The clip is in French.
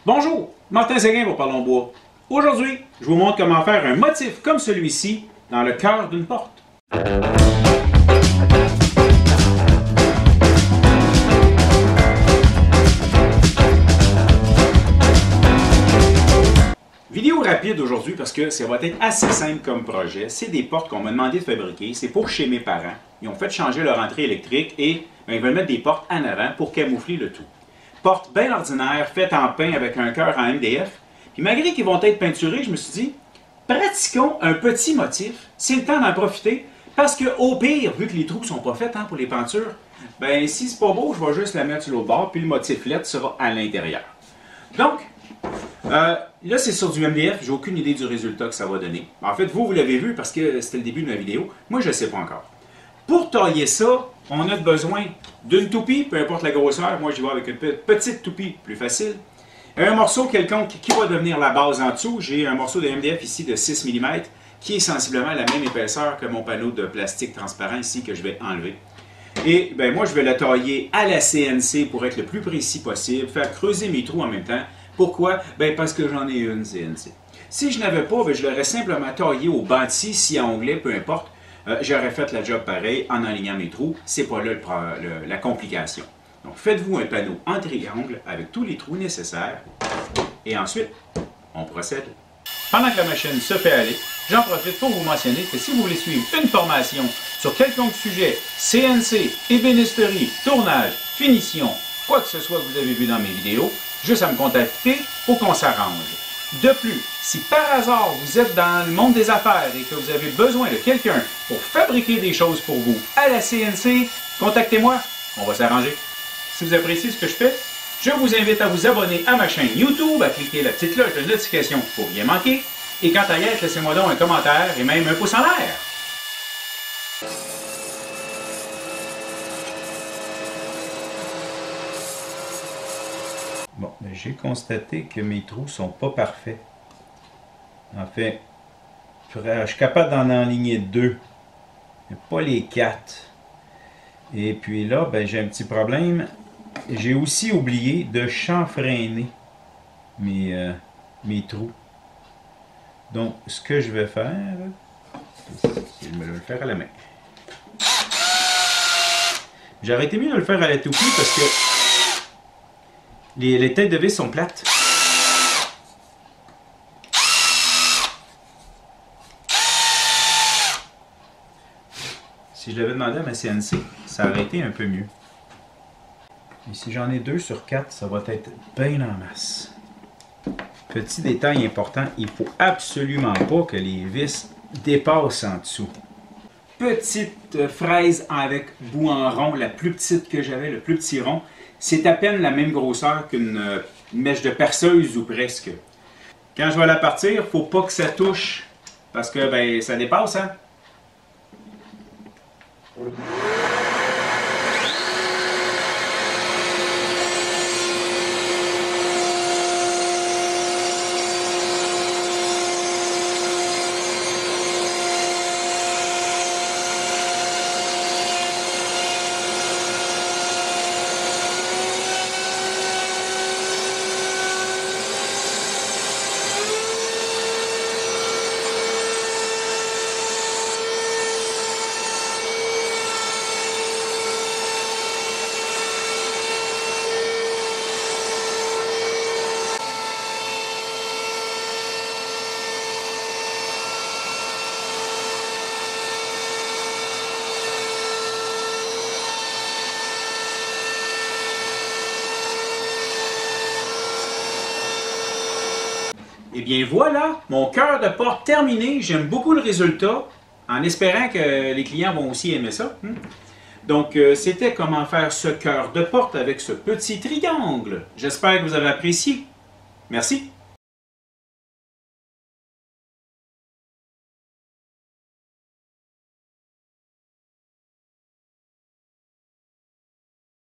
Bonjour, Martin Séguin pour Parlons Bois. Aujourd'hui, je vous montre comment faire un motif comme celui-ci dans le cœur d'une porte. Vidéo rapide aujourd'hui parce que ça va être assez simple comme projet. C'est des portes qu'on m'a demandé de fabriquer. C'est pour chez mes parents. Ils ont fait changer leur entrée électrique et ils veulent mettre des portes en avant pour camoufler le tout. Portes bien ordinaires, faites en pain avec un cœur en MDF. Puis malgré qu'ils vont être peinturés, je me suis dit, pratiquons un petit motif. C'est le temps d'en profiter. Parce que au pire, vu que les trous ne sont pas faits pour les peintures, ben si c'est pas beau, je vais juste la mettre sur l'autre bord, puis le motif LED sera à l'intérieur. Donc, là, c'est sur du MDF, j'ai aucune idée du résultat que ça va donner. En fait, vous l'avez vu parce que c'était le début de ma vidéo. Moi, je ne sais pas encore. Pour tailler ça, on a besoin d'une toupie, peu importe la grosseur. Moi, j'y vais avec une petite toupie, plus facile. Un morceau quelconque qui va devenir la base en dessous. J'ai un morceau de MDF ici de 6 mm qui est sensiblement la même épaisseur que mon panneau de plastique transparent ici que je vais enlever. Et ben, moi, je vais la tailler à la CNC pour être le plus précis possible, faire creuser mes trous en même temps. Pourquoi? Ben parce que j'en ai une CNC. Si je n'avais pas, ben je l'aurais simplement taillé au banti, scie à onglet, peu importe. J'aurais fait la job pareil en alignant mes trous. C'est pas là la complication. Donc faites-vous un panneau en triangle avec tous les trous nécessaires. Et ensuite, on procède. Pendant que la machine se fait aller, j'en profite pour vous mentionner que si vous voulez suivre une formation sur quelconque sujet, CNC, ébénisterie, tournage, finition, quoi que ce soit que vous avez vu dans mes vidéos, juste à me contacter pour qu'on s'arrange. De plus, si par hasard vous êtes dans le monde des affaires et que vous avez besoin de quelqu'un pour fabriquer des choses pour vous à la CNC, contactez-moi, on va s'arranger. Si vous appréciez ce que je fais, je vous invite à vous abonner à ma chaîne YouTube, à cliquer la petite cloche de notification pour rien manquer, et quant à y être, laissez-moi donc un commentaire et même un pouce en l'air. Bon, j'ai constaté que mes trous ne sont pas parfaits. En fait, je suis capable d'en enligner 2, mais pas les 4. Et puis là, ben, j'ai un petit problème. J'ai aussi oublié de chanfreiner mes trous. Donc, ce que je vais faire, c'est de me le faire à la main. J'aurais été mieux de le faire à la toupie parce que les têtes de vis sont plates. Si je l'avais demandé à ma CNC, ça aurait été un peu mieux. Et si j'en ai 2 sur 4, ça va être bien en masse. Petit détail important, il ne faut absolument pas que les vis dépassent en dessous. Petite fraise avec bout en rond, la plus petite que j'avais, le plus petit rond. C'est à peine la même grosseur qu'une mèche de perceuse ou presque. Quand je vais la partir, il ne faut pas que ça touche parce que ben, ça dépasse, hein? Et bien voilà, mon cœur de porte terminé. J'aime beaucoup le résultat, en espérant que les clients vont aussi aimer ça. Donc, c'était comment faire ce cœur de porte avec ce petit triangle. J'espère que vous avez apprécié. Merci.